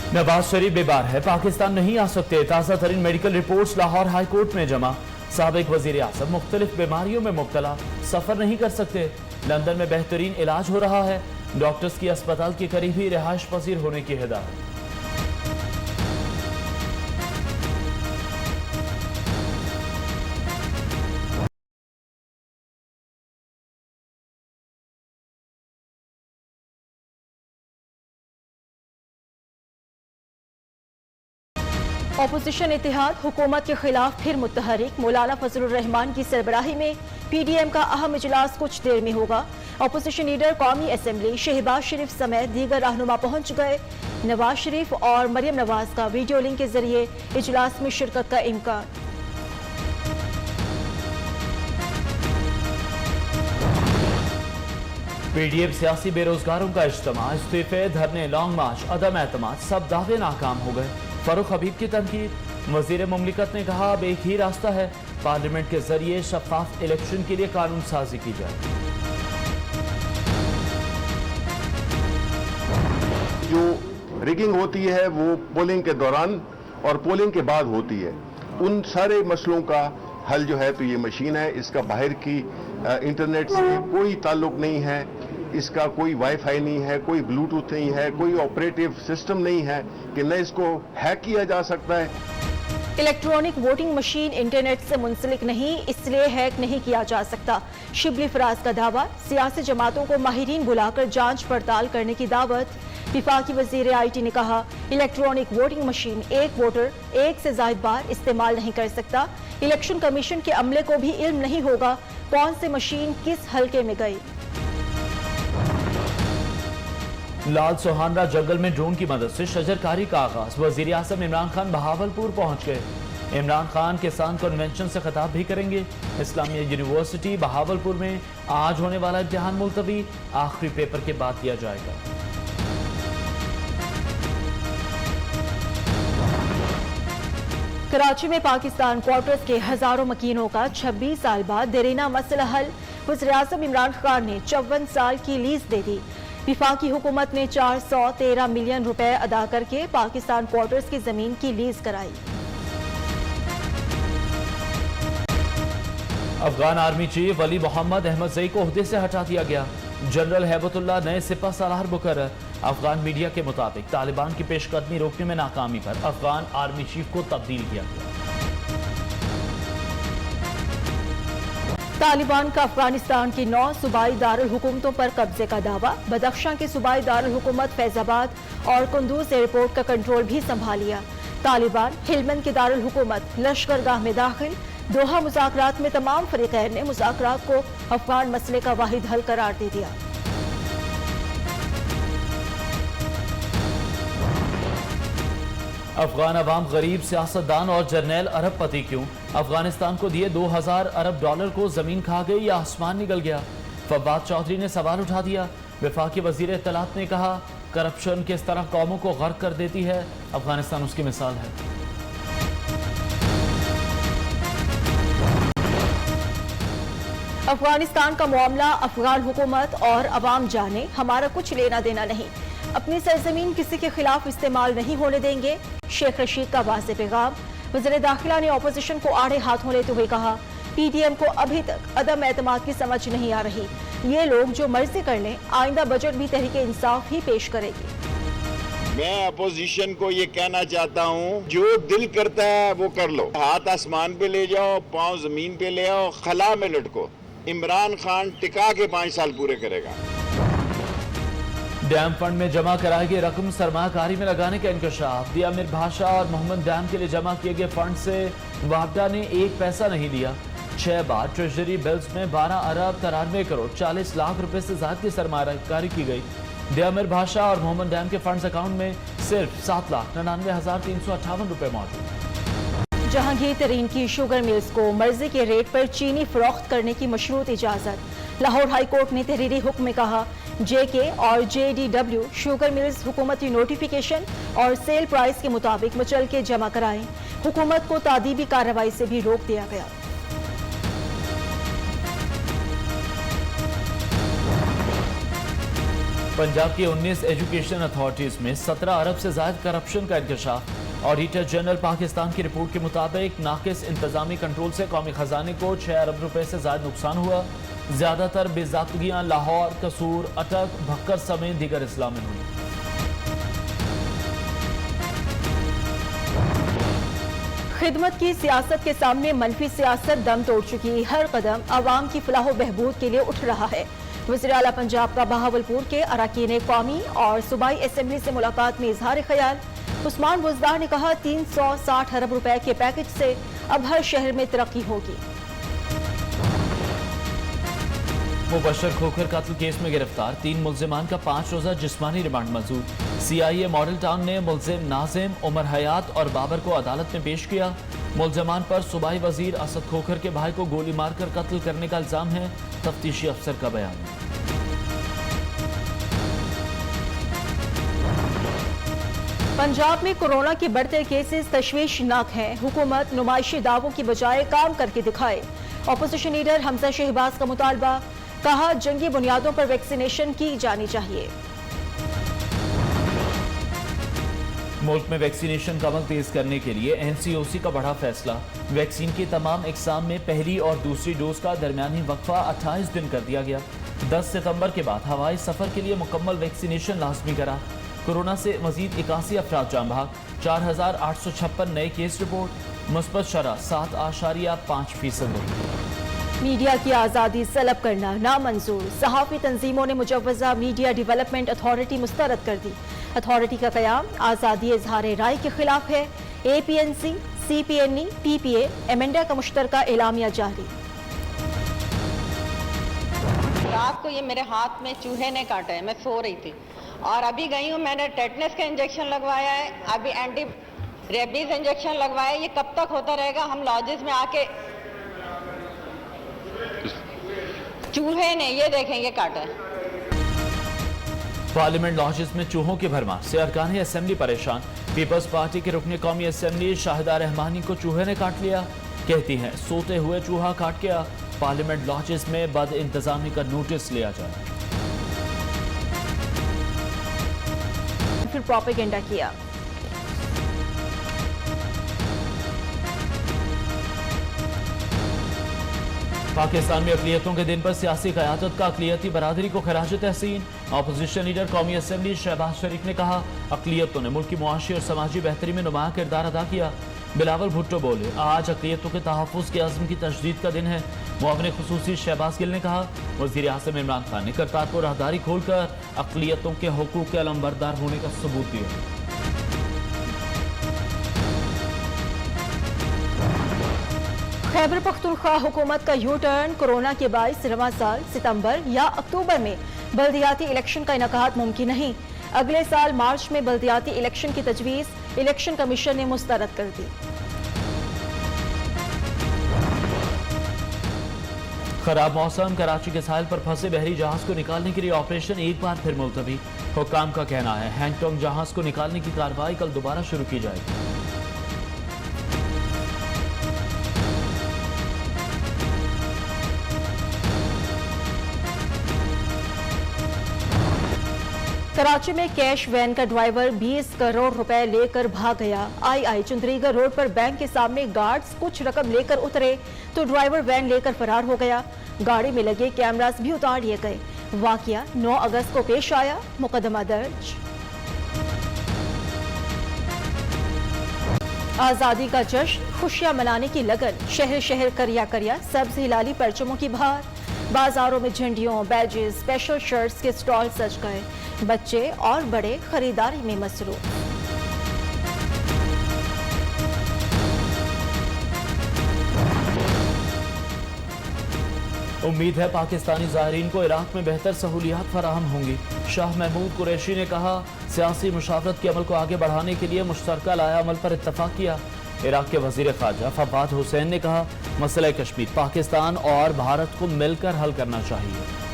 नवाज शरीफ बेबार है, पाकिस्तान नहीं आ सकते। ताज़ा तरीन medical reports Lahore high court में जमा। साबिक वजीर आज़म मुख्तलिफ बीमारियों में मुब्तला, सफ़र नहीं कर सकते। लंदन में बेहतरीन इलाज हो रहा है। डॉक्टर्स की अस्पताल के करीब ही रिहाइश पजीर होने की हिदायत। अपोजिशन इत्तेहाद हुकूमत के खिलाफ फिर मुतहरिक। मौलाना फजलुर रहमान की सरबराही में PDM का अहम इजलास कुछ देर में होगा। अपोजिशन लीडर कौमी असम्बली शहबाज शरीफ समेत दीगर रहनुमा पहुंच गए। नवाज शरीफ और मरियम नवाज का वीडियो लिंक के जरिए इजलास में शिरकत का इम्कान। PDM सियासी बेरोजगारों का इज्तिमा, इस्तीफे, धरने, लॉन्ग मार्च, अदम एतमाद, सब दावे नाकाम हो गए। फारूक हबीब की तनकीद, वजीर मुमलिकत ने कहा अब एक ही रास्ता है, पार्लियामेंट के जरिए शफाफ इलेक्शन के लिए कानून साजी की जाए। जो रिगिंग होती है वो पोलिंग के दौरान और पोलिंग के बाद होती है। उन सारे मसलों का हल जो है तो ये मशीन है, इसका बाहर की इंटरनेट से कोई ताल्लुक नहीं है, इसका कोई वाईफाई नहीं है, कोई ब्लूटूथ नहीं है, कोई ऑपरेटिव सिस्टम नहीं है कि न इसको हैक किया जा सकता है। इलेक्ट्रॉनिक वोटिंग मशीन इंटरनेट से मुंसलिक नहीं, इसलिए हैक नहीं किया जा सकता। शिबली फराज का दावा, सियासी जमातों को माहिरीन बुलाकर जांच पड़ताल करने की दावत। विफाकी वजीर IT ने कहा इलेक्ट्रॉनिक वोटिंग मशीन एक वोटर एक से ज्यादा बार इस्तेमाल नहीं कर सकता। इलेक्शन कमीशन के अमले को भी इल्म नहीं होगा कौन सी मशीन किस हलके में गई। लाल सोहानरा जंगल में ड्रोन की मदद से शजरकारी का आगाज। वजीर आज़म इमरान खान बहावलपुर पहुंच गए। इमरान खान किसान कन्वेंशन से खिताब भी करेंगे। इस्लामिया यूनिवर्सिटी बहावलपुर में आज होने वाला इम्तिहान मुलतवी, आखिरी पेपर के बाद दिया जाएगा। कराची में पाकिस्तान क्वार्टर्स के हजारों मकीनों का 26 साल बाद देरीना मसला हल। वज़ीर आज़म इमरान खान ने 54 साल की लीज दे दी। विफाकी हुकूमत ने 413 मिलियन रुपए अदा करके पाकिस्तान क्वार्टर्स की जमीन की लीज कराई। अफगान आर्मी चीफ वली मोहम्मद अहमदज़ई को ओहदे से हटा दिया गया। जनरल हैबतुल्लाह नए सिपह सालार मुकर्रर। अफगान मीडिया के मुताबिक तालिबान की पेशकदमी रोकने में नाकामी पर अफगान आर्मी चीफ को तब्दील किया गया। तालिबान का अफगानिस्तान की 9 सूबाई दारुल हुकूमतों पर कब्जे का दावा। बदख्शां की सूबाई दारुल हुकूमत फैजाबाद और कुंदूज एयरपोर्ट का कंट्रोल भी संभाल लिया। तालिबान हेलमंद की दारुल हुकूमत लश्करगाह में दाखिल। दोहा मुज़ाकरात में तमाम फरीक़ैन ने मुज़ाकरात को अफगान मसले का वाहिद हल करार दे दिया। अफगान अवाम गरीब सियासतदान और जर्नैल अरबपति क्यों? अफगानिस्तान को दिए 2000 अरब डॉलर को जमीन खा गई या आसमान निकल गया? फवाद चौधरी ने सवाल उठा दिया। वफाकी वजीर इत्तलात ने कहा करप्शन किस तरह कौमों को गर्क कर देती है, अफगानिस्तान उसकी मिसाल है। अफगानिस्तान का मामला अफगान हुकूमत और अवाम जाने, हमारा कुछ लेना देना नहीं। अपनी सरजमीन किसी के खिलाफ इस्तेमाल नहीं होने देंगे। शेख रशीद का वाज़े पैगाम। वज़ीर दाखिला ने अपोजिशन को आड़े हाथों लेते हुए कहा PDM को अभी तक अदम एतमाद की समझ नहीं आ रही। ये लोग जो मर्जी कर लें, आइंदा बजट भी तहरीक इंसाफ ही पेश करेगी। मैं अपोजिशन को ये कहना चाहता हूँ जो दिल करता है वो कर लो। हाथ आसमान पे ले जाओ, पाँव जमीन पे ले आओ, खला में लटको। इमरान खान टिका के 5 साल पूरे करेगा। डैम फंड में जमा कराई गई रकम सरमाकारी में लगाने का इंकशाफ। दिया मीर भाषा और मोहम्मद डैम के लिए जमा किए गए फंड से वापडा ने 1 पैसा नहीं लिया। 6 बार ट्रेजरी बिल्स में 12 अरब 93 करोड़ 40 लाख रुपए से ज्यादा की सरमाकारी की गई। दिया मीर भाषा और मोहम्मद डैम के फंड्स अकाउंट में सिर्फ 7,99,358 रुपए मौजूद। जहांगीर तरीन की शुगर मिल्स को मर्जी के रेट पर चीनी फरोख्त करने की मशरूत इजाजत। लाहौर हाई कोर्ट ने तहरीरी हुक्म में कहा JK और JDW शुगर मिल्स हुकूमती नोटिफिकेशन और सेल प्राइस के मुताबिक मुचलके जमा कराएं। हुकूमत को तादीबी कार्रवाई से भी रोक दिया गया। पंजाब की 19 एजुकेशन अथॉरिटीज में 17 अरब से ज्यादा करप्शन का इंकशाफ। ऑडिटर जनरल पाकिस्तान की रिपोर्ट के मुताबिक नाकिस इंतजामी कंट्रोल से कौमी खजाने को 6 अरब रुपए से ज्यादा नुकसान हुआ। ज्यादातर बेज़ाब्तगियां लाहौर, कसूर, अटक, भक्कर समेत दीगर अजला में हुई। खिदमत की सियासत के सामने मनफी सियासत दम तोड़ चुकी। हर कदम आवाम की फलाह बहबूद के लिए उठ रहा है। वज़ीर आला पंजाब का बहावलपुर के अरकान कौमी और सूबाई असम्बली से मुलाकात में इजहार ख्याल। उस्मान बुज़दार ने कहा 360 अरब रुपए के पैकेज से अब हर शहर में तरक्की होगी। मुबशर खोखर कत्ल केस में गिरफ्तार 3 मुल्जिमान का 5 रोजा जिस्मानी रिमांड मंजूर। CIA मॉडल टाउन ने मुल्जिम नाजिम, उमर हयात और बाबर को अदालत में पेश किया। मुल्जिमान पर सूबाई वजीर असद खोखर के भाई को गोली मारकर कत्ल करने का इल्जाम है। तफ्तीशी अफसर का बयान। पंजाब में कोरोना के बढ़ते केसेस तशवीशनाक हैं। हुकूमत नुमाइशी दावों की बजाय काम करके दिखाए। अपोजिशन लीडर हमजा शहबाज का मुतालबा, कहा जंगी बुनियादों पर वैक्सीनेशन की जानी चाहिए। मुल्क में वैक्सीनेशन का अमल तेज करने के लिए NCOC का बड़ा फैसला। वैक्सीन के तमाम इकसाम में पहली और दूसरी डोज का दरमियानी वक्फा 28 दिन कर दिया गया। 10 सितंबर के बाद हवाई सफर के लिए मुकम्मल वैक्सीनेशन लाजमी करा। कोरोना से मजीद 81 अफराद जान बहक। 4856 नए केस रिपोर्ट। मुस्बत शरह 7.5%। मीडिया की आज़ादी सलब करना नामंजूर। सहाफ़ी तंजीमों ने मुजव्वज़ा मीडिया डेवलपमेंट अथॉरिटी मुस्तरद कर दी। अथॉरिटी का क़याम आज़ादी इज़हार राय के खिलाफ है। APNC, CPNE, PPA, एमेंडा का मुश्तरका एलामिया जारी। रात को ये मेरे हाथ में चूहे ने काटा है, मैं सो रही थी और अभी गई हूँ, मैंने टेटनस का इंजेक्शन लगवाया है, अभी एंटी रेबीज इंजेक्शन लगवाया है। ये कब तक होता रहेगा? हम लॉजेस में आके चूहे ने ये देखें ये काटा है। पार्लियामेंट लॉजेस में चूहों की भरमार से अरकान असेंबली परेशान। पीपल्स पार्टी के रुकने कौमी असेंबली शाहिदा रहमानी को चूहे ने काट लिया। कहती हैं सोते हुए चूहा काट गया। पार्लियामेंट लॉजेस में बद इंतजामी का नोटिस लिया जाए। फिर प्रोपेगेंडा किया। पाकिस्तान में अक़लियतों के दिन पर सियासी क़यादत का अक़लियती बरादरी को खराज तहसीन। अपोजिशन लीडर कौमी असेंबली शहबाज शरीफ ने कहा अक़लियतों ने मुल्क की मुआशी और समाजी बेहतरी में नुमाया किरदार अदा किया। बिलावल भुट्टो बोले आज अक़लियतों के तहफ़्फ़ुज़ के अज़्म की तशदीद का दिन है। मुआविन ख़ुसूसी शहबाज गिल ने कहा वज़ीर आज़म इमरान खान ने करतारपुर राहदारी खोलकर अक़लियतों के हुकूक़ के अलमबरदार होने का सबूत दिया। खैबर पख्तूनख्वा हुकूमत का यू टर्न। कोरोना के बायस रवां साल सितंबर या अक्टूबर में बल्दियाती इलेक्शन का इनेकाद मुमकिन नहीं। अगले साल मार्च में बल्दियाती इलेक्शन की तजवीज़ इलेक्शन कमीशन ने मुस्तरद कर दी। खराब मौसम, कराची के साहिल पर फंसे बहरी जहाज को निकालने के लिए ऑपरेशन एक बार फिर मुलतवी। हुक्काम का कहना है हैंगटोंग जहाज को निकालने की कार्रवाई कल दोबारा शुरू की जाएगी। कराची में कैश वैन का ड्राइवर 20 करोड़ रुपए लेकर भाग गया। आई चुंदरीगढ़ रोड पर बैंक के सामने गार्ड्स कुछ रकम लेकर उतरे तो ड्राइवर वैन लेकर फरार हो गया। गाड़ी में लगे कैमरास भी उतार लिए गए। वाकया 9 अगस्त को पेश आया। मुकदमा दर्ज। आजादी का जश्न, खुशियां मनाने की लगन। शहर शहर करिया करिया सब्ज हिलाली परचमों की बहार। बाजारों में झंडियों, बैजेस, स्पेशल शर्ट्स के स्टॉल सज गए। बच्चे और बड़े खरीदारी में मसरूफ। उम्मीद है पाकिस्तानी ज़ायरीन को इराक में बेहतर सहूलियात फराहम होंगी। शाह महमूद कुरैशी ने कहा सियासी मुशावरत के अमल को आगे बढ़ाने के लिए मुश्तरका लाया अमल पर इत्तफाक किया। इराक के वजीर ख़ारजा फवाद हुसैन ने कहा मसला कश्मीर पाकिस्तान और भारत को मिलकर हल करना चाहिए।